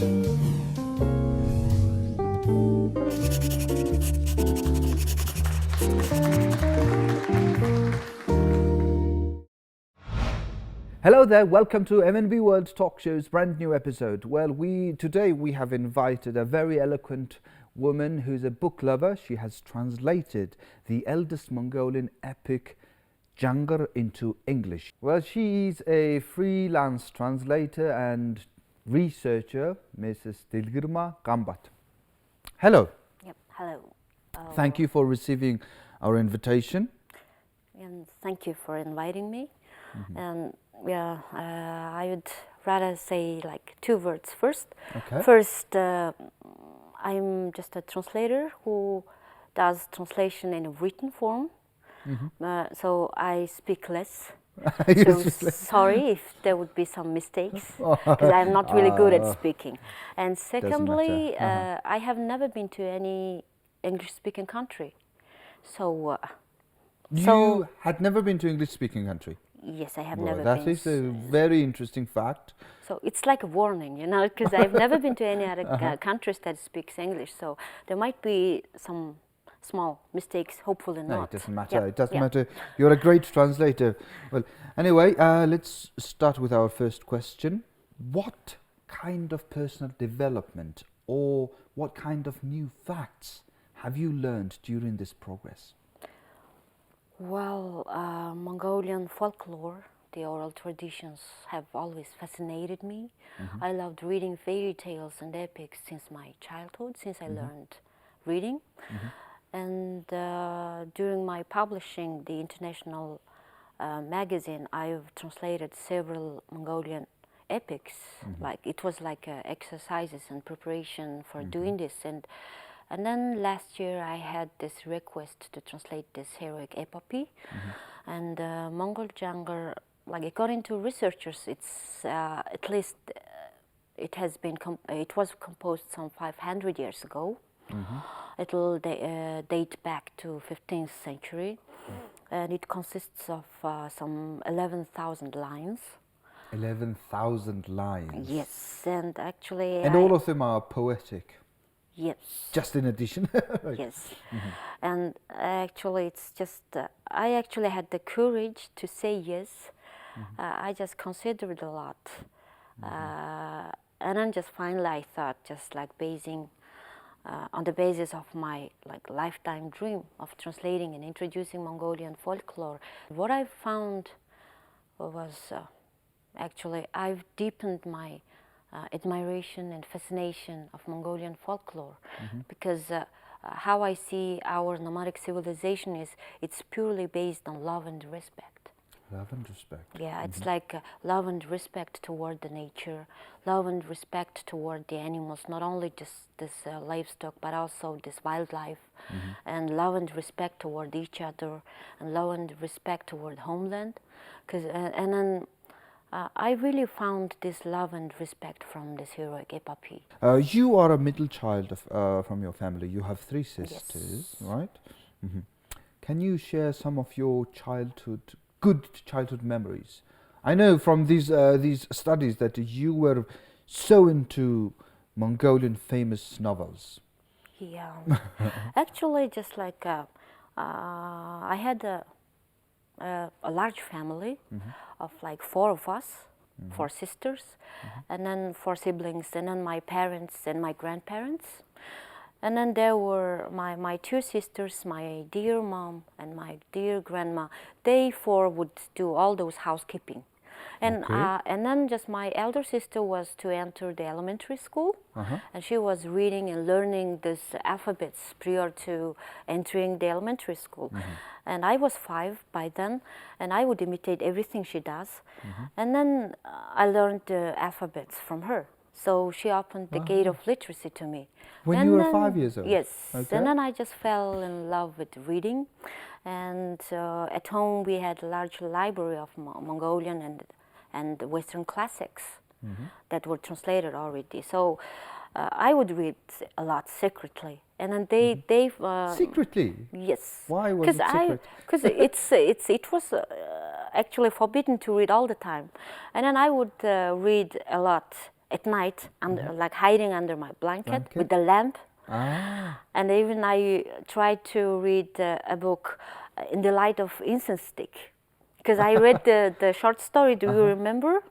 Hello there, welcome to MNB World Talk Show's brand new episode. Well, today we have invited a very eloquent woman who's a book lover. She has translated the eldest Mongolian epic Jangar into English. Well, she's a freelance translator and researcher, Mrs. Delgermaa Ganbat. Hello. Yep, hello. Thank you for receiving our invitation. And thank you for inviting me. And yeah, I would rather say like two words first. Okay. First, I'm just a translator who does translation in a written form. So I speak less. So sorry if there would be some mistakes, because I'm not really good at speaking. And secondly, I have never been to any English-speaking country. So You had never been to English-speaking country? Yes, I have Well, never that been. is a very interesting fact. So it's like a warning, you know, because I've never been to any other countries that speaks English. So there might be some small mistakes, hopefully not. No, it doesn't matter. Yep, It doesn't yep. matter. You're a great translator. Well, anyway, let's start with our first question. What kind of personal development or what kind of new facts have you learned during this progress? Well, Mongolian folklore, the oral traditions, have always fascinated me. I loved reading fairy tales and epics since my childhood, since I learned reading. And during my publishing the international magazine, I've translated several Mongolian epics. Like it was like exercises and preparation for doing this. And then last year I had this request to translate this heroic epopee, and Mongol Jangar, like according to researchers, it's at least it was composed some 500 years ago. It'll date back to 15th century, and it consists of some 11,000 lines. 11,000 lines. Yes, and actually. And all of them are poetic. Yes. Just in addition. Yes. And actually it's just, I actually had the courage to say yes. I just considered a lot. And then just finally I thought, just like basing, on the basis of my like lifetime dream of translating and introducing Mongolian folklore, what I found was actually I've deepened my admiration and fascination of Mongolian folklore, because how I see our nomadic civilization is it's purely based on love and respect. Love and respect. Yeah, it's like love and respect toward the nature, love and respect toward the animals, not only just this livestock, but also this wildlife, and love and respect toward each other, and love and respect toward homeland. And then I really found this love and respect from this heroic epopee. You are a middle child from your family. You have 3 sisters, right? Can you share some of your good childhood memories? I know from these studies that you were so into Mongolian famous novels. Yeah, actually, just like I had a large family of like 4 of us, 4 sisters, and then 4 siblings, and then my parents and my grandparents. And then there were my 2 sisters, my dear mom and my dear grandma. They 4 would do all those housekeeping. And and then just my elder sister was to enter the elementary school, and she was reading and learning these alphabets prior to entering the elementary school. And I was 5 by then, and I would imitate everything she does. And then I learned the alphabets from her. So she opened the gate of literacy to me. When you were 5 years old? Yes. Okay. And then I just fell in love with reading. And at home we had a large library of Mongolian and Western classics that were translated already. So I would read a lot secretly. And then they secretly? Yes. Why was it secret? Because it was actually forbidden to read all the time. And then I would read a lot at night, like hiding under my blanket with the lamp. And even I tried to read a book in the light of incense stick, because I read the short story. Do you remember?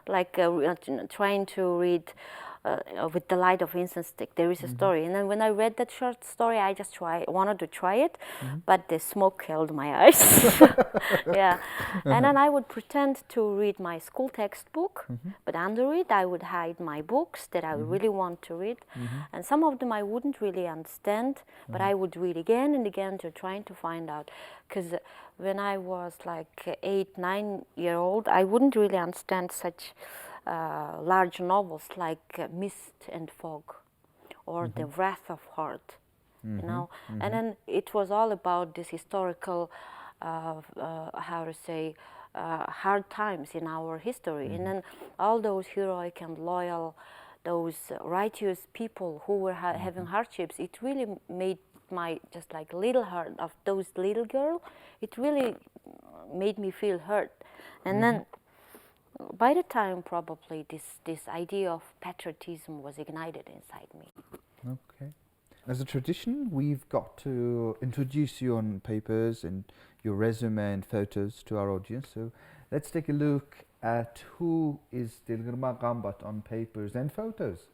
Like trying to read with the light of incense stick. There is a story, and then when I read that short story, I just wanted to try it, but the smoke killed my eyes. Yeah, and then I would pretend to read my school textbook, but under it I would hide my books that I really want to read, and some of them I wouldn't really understand, but I would read again and again to trying to find out, because when I was like 8, 9-year-old, I wouldn't really understand such large novels like Mist and Fog or The Wrath of Heart, you know. And then it was all about this historical, how to say, hard times in our history. And then all those heroic and loyal, those righteous people who were having hardships, it really made my just like little heart of those little girl, it really made me feel hurt. And then by the time probably this idea of patriotism was ignited inside me. Okay. As a tradition, we've got to introduce you on papers and your resume and photos to our audience. So let's take a look at who is Delgermaa Ganbat on papers and photos.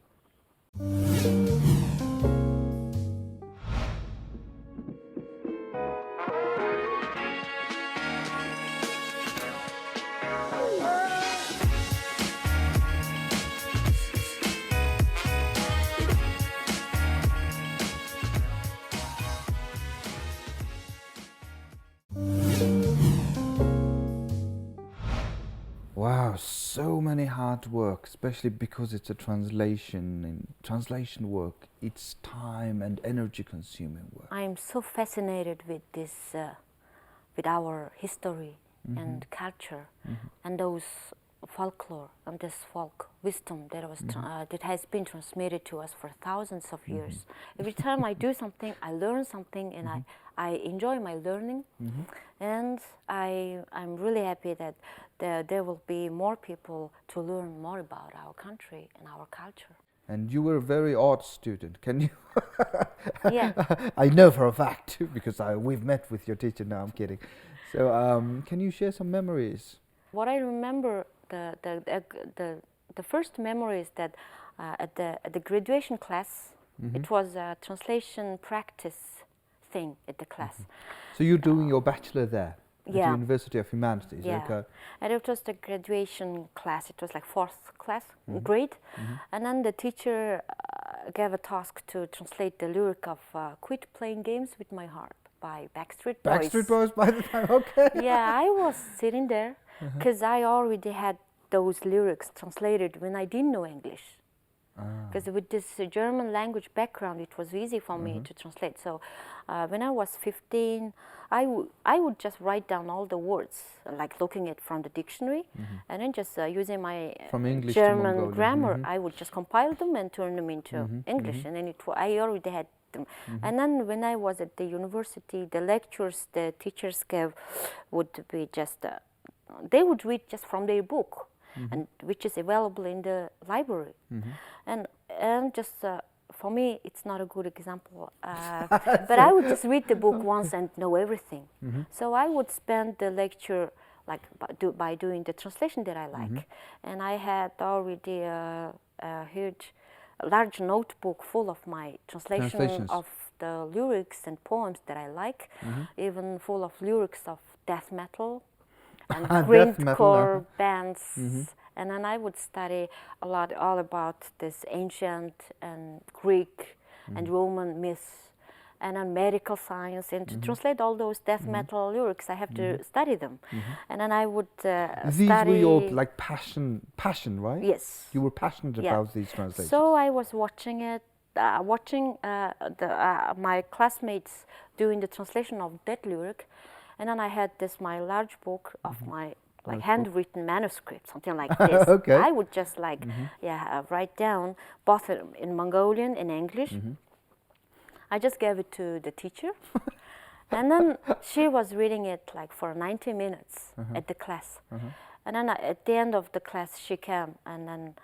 Wow, so many hard work, especially because it's a translation, and translation work, it's time and energy consuming work. I am so fascinated with this, with our history and culture and those folklore and this folk wisdom that was that has been transmitted to us for thousands of years. Every time I do something, I learn something, and I enjoy my learning. And I'm really happy that there will be more people to learn more about our country and our culture. And you were a very odd student. Can you? Yeah. I know for a fact because we've met with your teacher. No, I'm kidding. So can you share some memories? What I remember, the first memory is that at the graduation class, it was a translation practice thing at the class. So you're doing your bachelor there at the Yeah. University of Humanities, Yeah, okay? and it was the graduation class. It was like 4th class grade, and then the teacher gave a task to translate the lyric of "Quit Playing Games with My Heart" by Backstreet Boys. Backstreet Boys by the time, okay. Yeah, I was sitting there because I already had those lyrics translated when I didn't know English. Because with this German language background, it was easy for me to translate. So when I was 15, I would just write down all the words, like looking at from the dictionary, and then just using my From English to German Mongolian. grammar, I would just compile them and turn them into English, and then I already had them. And then when I was at the university, the lectures the teachers gave would be just, they would read just from their book. And which is available in the library, and just for me it's not a good example, but I would just read the book once and know everything. So I would spend the lecture like by doing the translation that I like, and I had already a large notebook full of my translation of the lyrics and poems that I like, even full of lyrics of death metal and grindcore bands, and then I would study a lot all about this ancient and Greek and Roman myths, and then medical science, and to translate all those death metal lyrics, I have to study them, and then I would These were your like passion, right? Yes. You were passionate about these translations. So I was watching it, my classmates doing the translation of that lyric. And then I had this my large book of my like handwritten manuscript, something like this. Okay. I would just like write down both in Mongolian and English. I just gave it to the teacher, and then she was reading it like for 90 minutes at the class. And then at the end of the class, she came, and then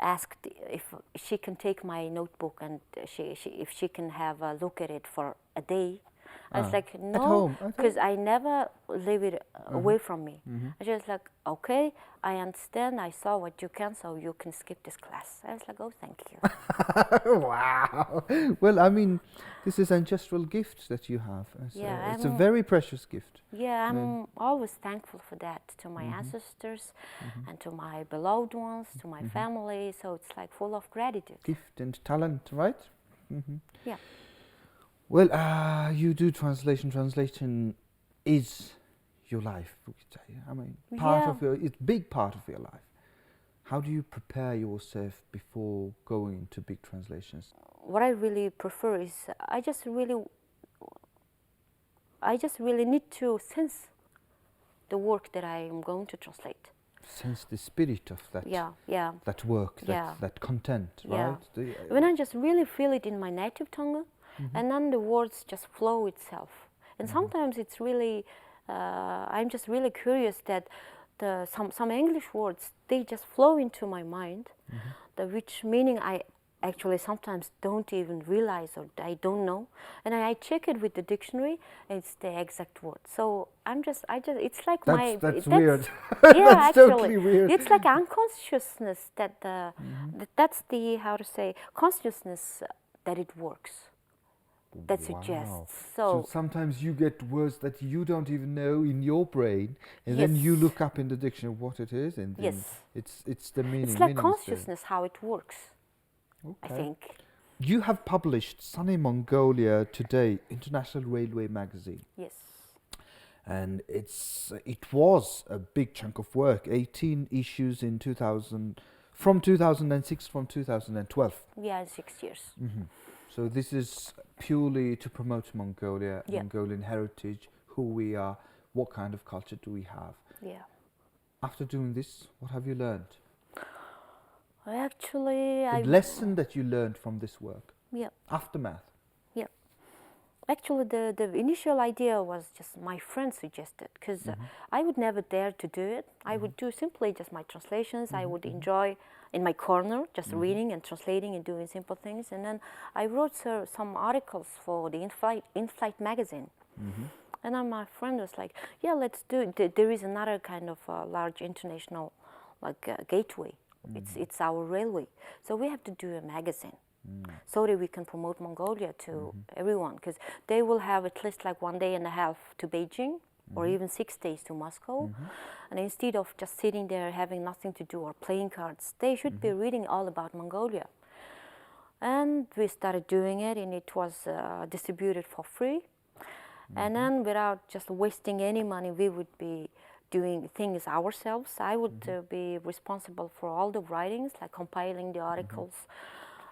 asked if she can take my notebook and if she can have a look at it for a day. I was like, no, home, because I never leave it away from me. I just like, okay, I understand. I saw what you can, so you can skip this class. I was like, oh, thank you. Wow. Well, I mean, this is ancestral gift that you have. It's a very precious gift. Yeah, I'm always thankful for that, to my ancestors and to my beloved ones, to my family. So it's like full of gratitude. Gift and talent, right? Yeah. Well, you do translation. Translation is your life, we could say. I mean, it's a big part of your life. How do you prepare yourself before going into big translations? What I really prefer is I just really need to sense the work that I am going to translate. Sense the spirit of that. That work, that content, right? When I just really feel it in my native tongue, and then the words just flow itself. And sometimes it's really, I'm just really curious that some English words, they just flow into my mind, which meaning I actually sometimes don't even realize or I don't know. And I check it with the dictionary, and it's the exact word. So it's like that's weird. Yeah, that's actually, totally weird. it's like unconsciousness that's the, how to say, consciousness that it works. That suggests. So sometimes you get words that you don't even know in your brain, and then you look up in the dictionary what it is, and then it's the meaning. It's like consciousness, how it works. Okay. I think. You have published Sunny Mongolia Today, International Railway magazine. Yes. And it was a big chunk of work. 18 issues in 2006 from 2012. Yeah, 6 years. So this is purely to promote Mongolia, Mongolian heritage, who we are, what kind of culture do we have. Yeah. After doing this, what have you learned? Actually, the lesson that you learned from this work. Yeah. Aftermath. Yeah. Actually, the initial idea was just my friend suggested, because I would never dare to do it. I would do simply just my translations. I would enjoy in my corner, just reading and translating and doing simple things. And then I wrote some articles for the in-flight magazine. And then my friend was like, yeah, let's do it. There is another kind of large international gateway. It's our railway. So we have to do a magazine so that we can promote Mongolia to everyone, because they will have at least like 1 day and a half to Beijing, or even 6 days to Moscow. And instead of just sitting there having nothing to do or playing cards, they should be reading all about Mongolia. And we started doing it, and it was distributed for free. And then without just wasting any money, we would be doing things ourselves. I would be responsible for all the writings, like compiling the articles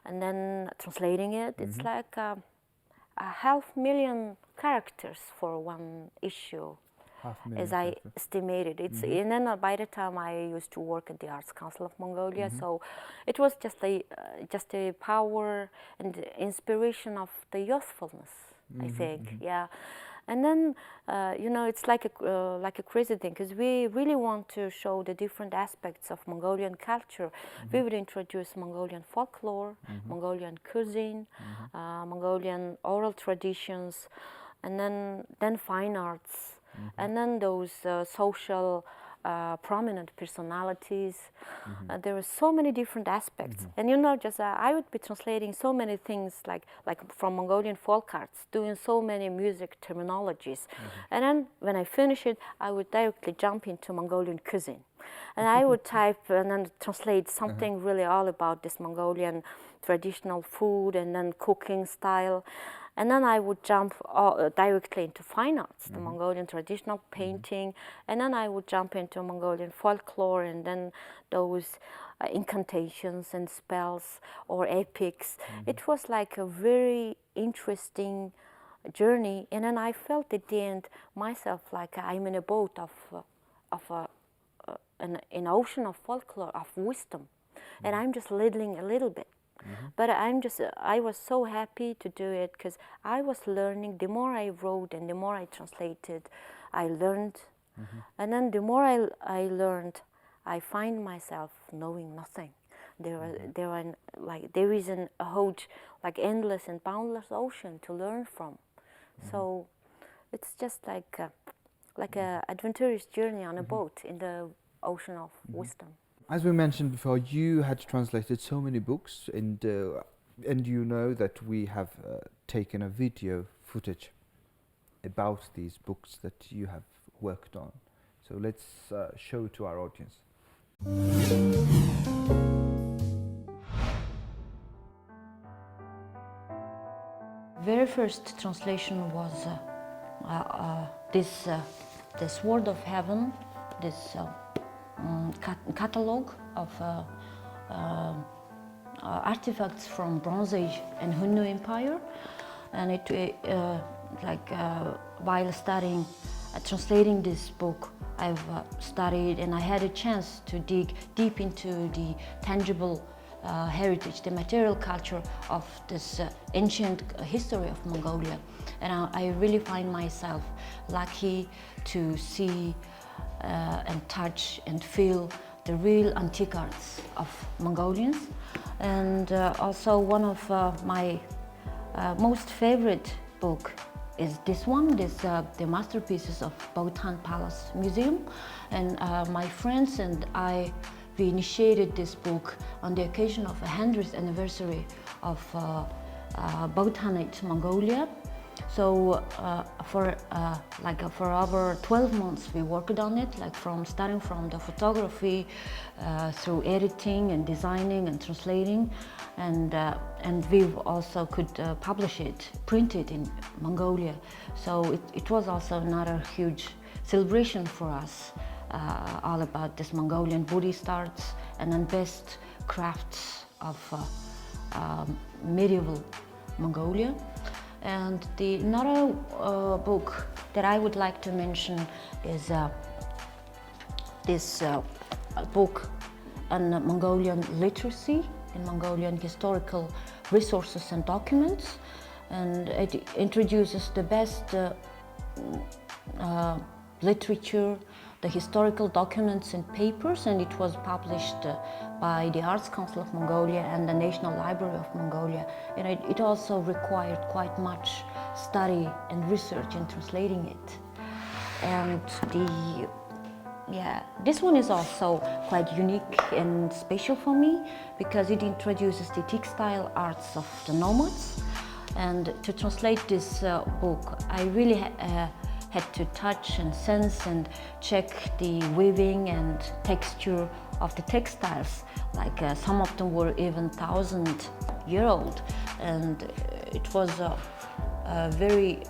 and then translating it. It's like 500,000 characters for one issue, as I estimated. And then by the time I used to work at the Arts Council of Mongolia, so it was just a power and the inspiration of the youthfulness, I think. Yeah. And then, it's like a crazy thing, because we really want to show the different aspects of Mongolian culture. We would introduce Mongolian folklore, Mongolian cuisine, Mongolian oral traditions, and then fine arts, and then those social prominent personalities. There are so many different aspects, and I would be translating so many things like from Mongolian folk arts, doing so many music terminologies, and then when I finish it, I would directly jump into Mongolian cuisine, and I would type and then translate something really all about this Mongolian traditional food and then cooking style. And then I would jump directly into fine arts, the Mongolian traditional painting, and then I would jump into Mongolian folklore, and then those incantations and spells or epics. It was like a very interesting journey, and then I felt at the end myself like I'm in a boat of an ocean of folklore, of wisdom, and I'm just leading a little bit. But I was so happy to do it, because I was learning. The more I wrote and the more I translated, I learned. And then the more I learned, I find myself knowing nothing. There is a huge, like endless and boundless ocean to learn from. So it's just like a adventurous journey on a boat in the ocean of wisdom. As we mentioned before, you had translated so many books, and you know that we have taken a video footage about these books that you have worked on. So let's show to our audience. Very first translation was this Word of Heaven, this catalog of artifacts from Bronze Age and Hunnu Empire, and while studying, translating this book, I've studied and I had a chance to dig deep into the tangible heritage, the material culture of this ancient history of Mongolia. And I really find myself lucky to see and touch and feel the real antique arts of Mongolians. And also one of my most favorite book is this one, the masterpieces of Bhautan Palace Museum. And my friends and I, we initiated this book on the occasion of the 100th anniversary of Bhautanate Mongolia. So for over 12 months we worked on it, starting from the photography through editing and designing and translating, and we also could publish it, print it in Mongolia. So it was also another huge celebration for us, all about this Mongolian Buddhist arts and then best crafts of medieval Mongolia. And another book that I would like to mention is this book on Mongolian literacy and Mongolian historical resources and documents, and it introduces the best literature, the historical documents and papers, and it was published by the Arts Council of Mongolia and the National Library of Mongolia. And it also required quite much study and research in translating it. And this one is also quite unique and special for me because it introduces the textile arts of the Nomads. And to translate this book, I really had to touch and sense and check the weaving and texture of the textiles. Some of them were even 1,000-year-old, and it was a very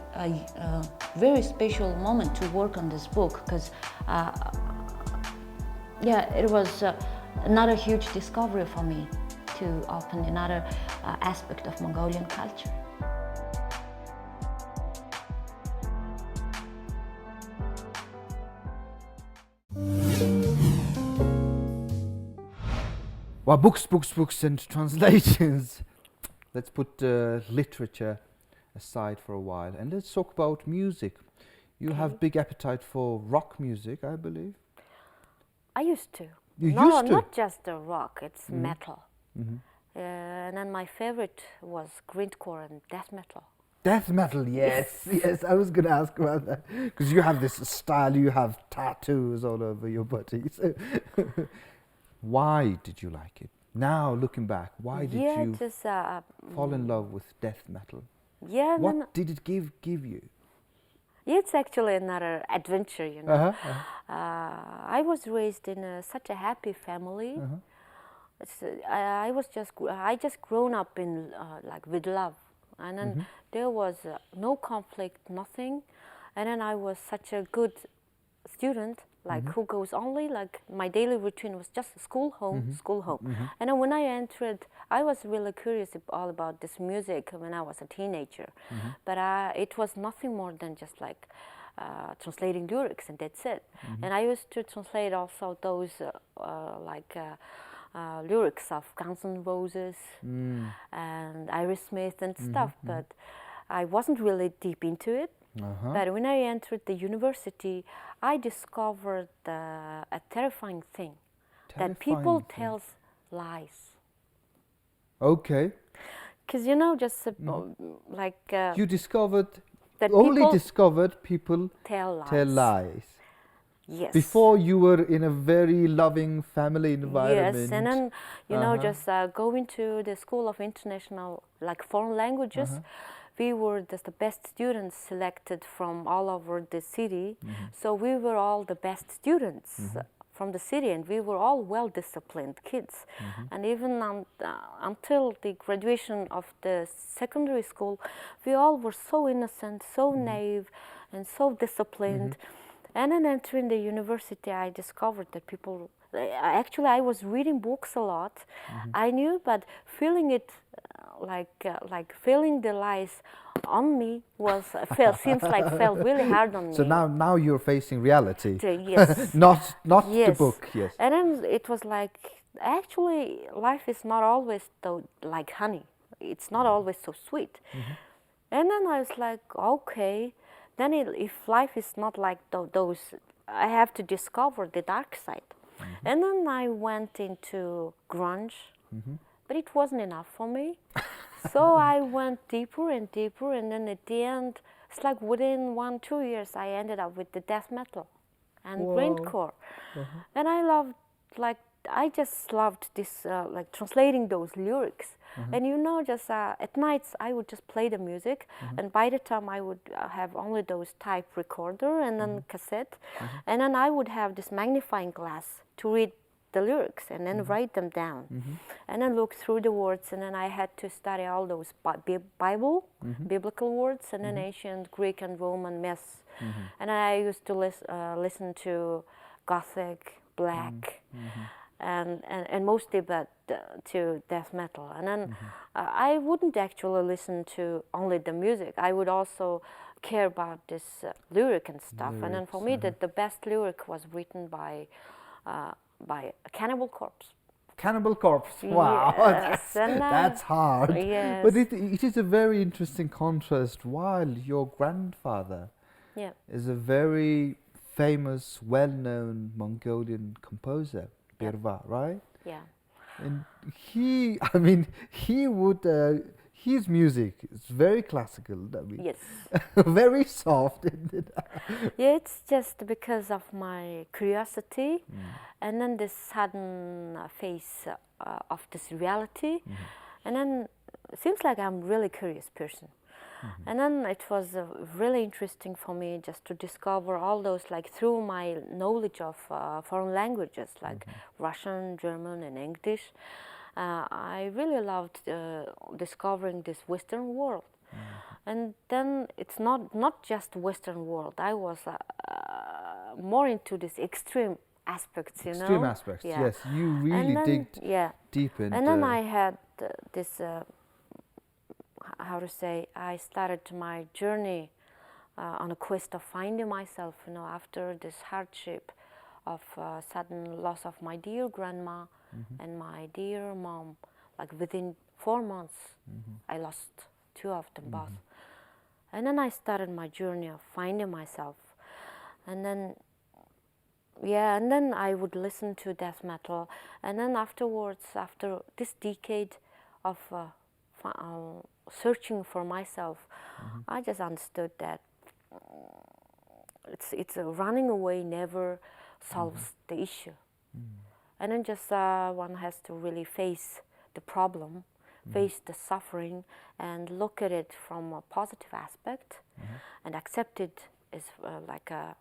special moment to work on this book because it was another huge discovery for me to open another aspect of Mongolian culture. Well, books and translations. Let's put literature aside for a while and let's talk about music. You have big appetite for rock music, I believe. I used to. Used to? Not just the rock, it's metal. And then my favorite was grindcore and death metal. Death metal, yes, yes. I was going to ask about that because you have this style. You have tattoos all over your body. So why did you like it? Now, looking back, why did you fall in love with death metal? Yeah. What did it give you? It's actually another adventure, you know. I was raised in such a happy family. I just grown up in with love, and then there was no conflict, nothing, and then I was such a good student, who goes only my daily routine was just school, home, school, home. And then when I entered, I was really curious all about this music when I was a teenager, but it was nothing more than just translating lyrics, and that's it. And I used to translate also those lyrics of Guns N' Roses and Aerosmith and stuff, but I wasn't really deep into it. But when I entered the university, I discovered a terrifying thing, that people tell lies. Okay. Because just like You discovered, that only people discovered people tell lies. tell lies. Yes. Before you were in a very loving family environment. Yes, and then just going to the School of International, like foreign languages, we were just the best students selected from all over the city. So we were all the best students from the city, and we were all well-disciplined kids. And even until the graduation of the secondary school, we all were so innocent, so naive, and so disciplined. And then entering the university, I discovered that people, actually I was reading books a lot. I knew, but feeling it, like feeling the lies on me felt really hard on me. So now you're facing reality. Yes. not Yes. the book, yes. And then it was like, actually, life is not always like honey. It's not always so sweet. And then I was like, okay. Then if life is not like those, I have to discover the dark side. And then I went into grunge, but it wasn't enough for me. So I went deeper and deeper, and then at the end, it's like within 1-2 years, I ended up with the death metal and grindcore. And I just loved this, like translating those lyrics. And just at nights I would just play the music, and by the time I would have only those type recorder and then cassette, and then I would have this magnifying glass to read the lyrics and then write them down, and then look through the words, and then I had to study all those biblical words, and then ancient Greek and Roman myths, and I used to listen to Gothic, black. And mostly to death metal. And then I wouldn't actually listen to only the music. I would also care about this lyric and stuff. And then for me, the best lyric was written by Cannibal Corpse. Cannibal Corpse, wow, Yes, that's hard. Yes. But it is a very interesting contrast. While your grandfather is a very famous, well-known Mongolian composer, Birva, right? Yeah. And he would, his music is very classical. I mean, Yes. very soft. Yeah, it's just because of my curiosity, and then this sudden face of this reality, and then it seems like I'm a really curious person. And then it was really interesting for me just to discover all those, like through my knowledge of foreign languages, like Russian, German, and English. I really loved discovering this Western world. And then it's not just Western world. I was more into this extreme aspects, Extreme aspects, yes. You really digged deep into. And then I had this. I started my journey on a quest of finding myself, after this hardship of sudden loss of my dear grandma and my dear mom. Like within 4 months, I lost 2 of them both. And then I started my journey of finding myself. And then, and then I would listen to death metal. And then afterwards, after this decade of searching for myself, I just understood that it's running away never solves the issue. And then just one has to really face the problem, face the suffering, and look at it from a positive aspect, and accept it as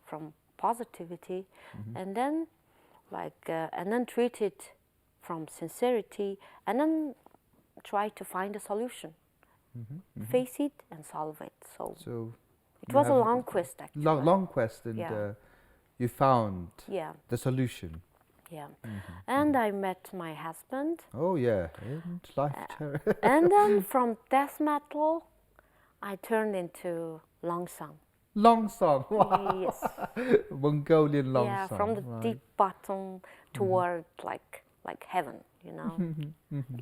from positivity, and then treat it from sincerity, and then try to find a solution. Face it and solve it. So it was a long quest, actually. Long quest, and you found the solution. Yeah. And I met my husband. Oh yeah, and life. And then from death metal, I turned into long song. Long song, wow. Yes. Mongolian long song. Yeah, from the deep bottom toward like heaven,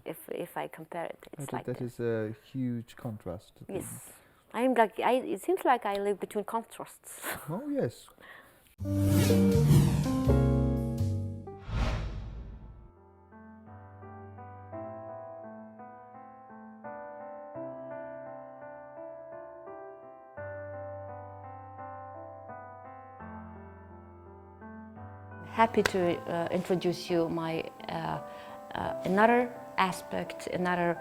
If I compare it, it's like that is a huge contrast. Yes, I'm like it seems like I live between contrasts. Oh yes. happy to introduce you my another aspect, another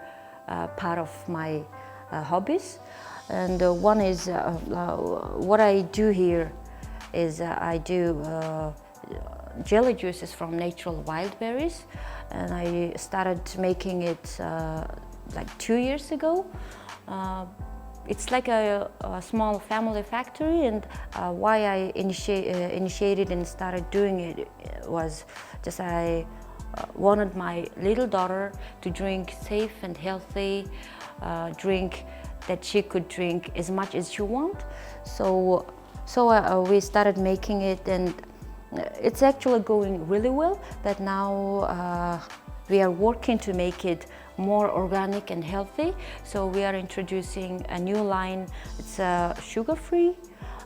part of my hobbies. And one is what I do here is I do jelly juices from natural wild berries, and I started making it like 2 years ago. It's like a small family factory, and why I initiated and started doing it was just I wanted my little daughter to drink safe and healthy drink that she could drink as much as she want. So we started making it, and it's actually going really well. But now we are working to make it more organic and healthy. So we are introducing a new line. It's sugar-free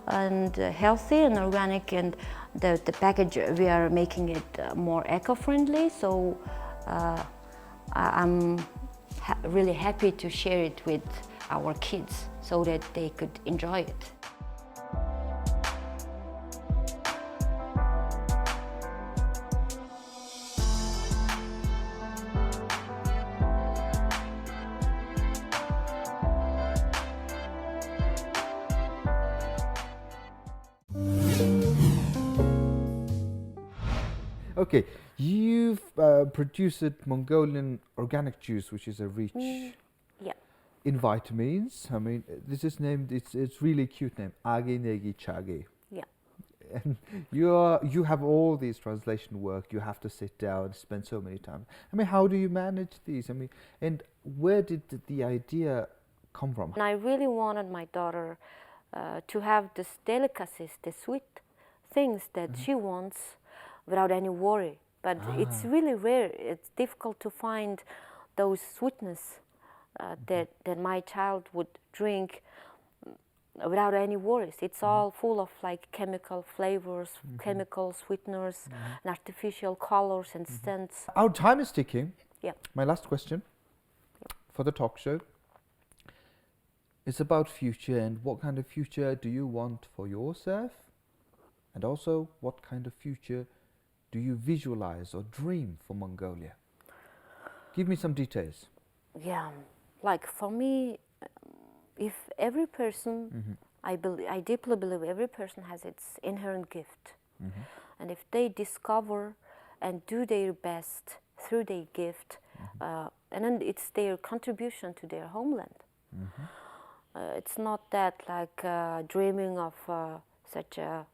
and healthy and organic, and the package, we are making it more eco-friendly. So I'm really happy to share it with our kids so that they could enjoy it. Okay, you've produced Mongolian organic juice, which is a rich Yeah. in vitamins. I mean, this is named. It's really cute name. Age Negi Chage. Yeah. And you have all these translation work. You have to sit down, spend so many time. I mean, how do you manage these? I mean, and where did the idea come from? And I really wanted my daughter to have these delicacies, the sweet things that she wants, without any worry. But it's really rare. It's difficult to find those sweetness that my child would drink without any worries. It's all full of like chemical flavors, chemical sweeteners, and artificial colors and scents. Our time is ticking. Yeah. My last question for the talk show is about future, and what kind of future do you want for yourself, and also what kind of future do you visualize or dream for Mongolia? Give me some details. Yeah, like for me, if every person, I deeply believe every person has its inherent gift. And if they discover and do their best through their gift, and then it's their contribution to their homeland. It's not that like dreaming of such a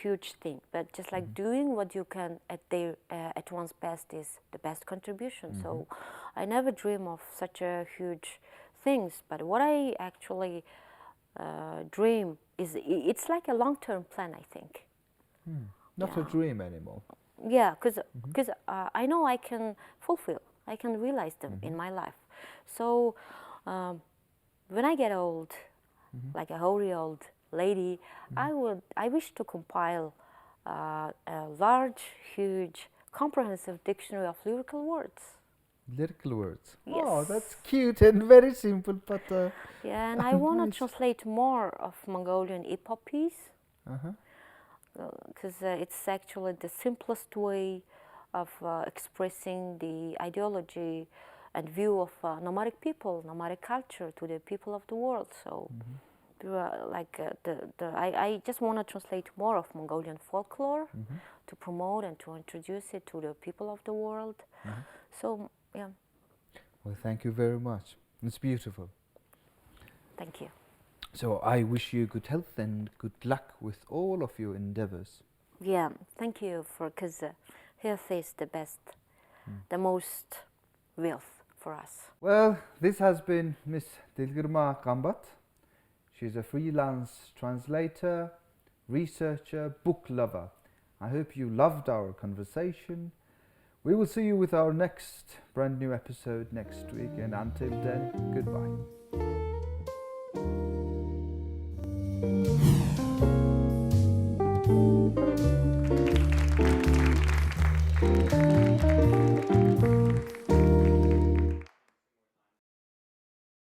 huge thing, but just like doing what you can at one's best is the best contribution. So I never dream of such a huge things, but what I actually dream is it's like a long-term plan, I think. Not a dream anymore. Yeah, because I know I can fulfill, I can realize them in my life. So when I get old, like a hoary old lady, I wish to compile a large, huge, comprehensive dictionary of lyrical words. Lyrical words. Yes. Oh, that's cute and very simple, but yeah, and I want nice. to translate more of Mongolian epopeas, because it's actually the simplest way of expressing the ideology and view of nomadic people, nomadic culture to the people of the world. So, like I just want to translate more of Mongolian folklore to promote and to introduce it to the people of the world. So, yeah. Well, thank you very much. It's beautiful. Thank you. So I wish you good health and good luck with all of your endeavors. Yeah, thank you because health is the best, the most wealth for us. Well, this has been Miss Delgermaa Ganbat. She's a freelance translator, researcher, book lover. I hope you loved our conversation. We will see you with our next brand new episode next week, and until then, goodbye.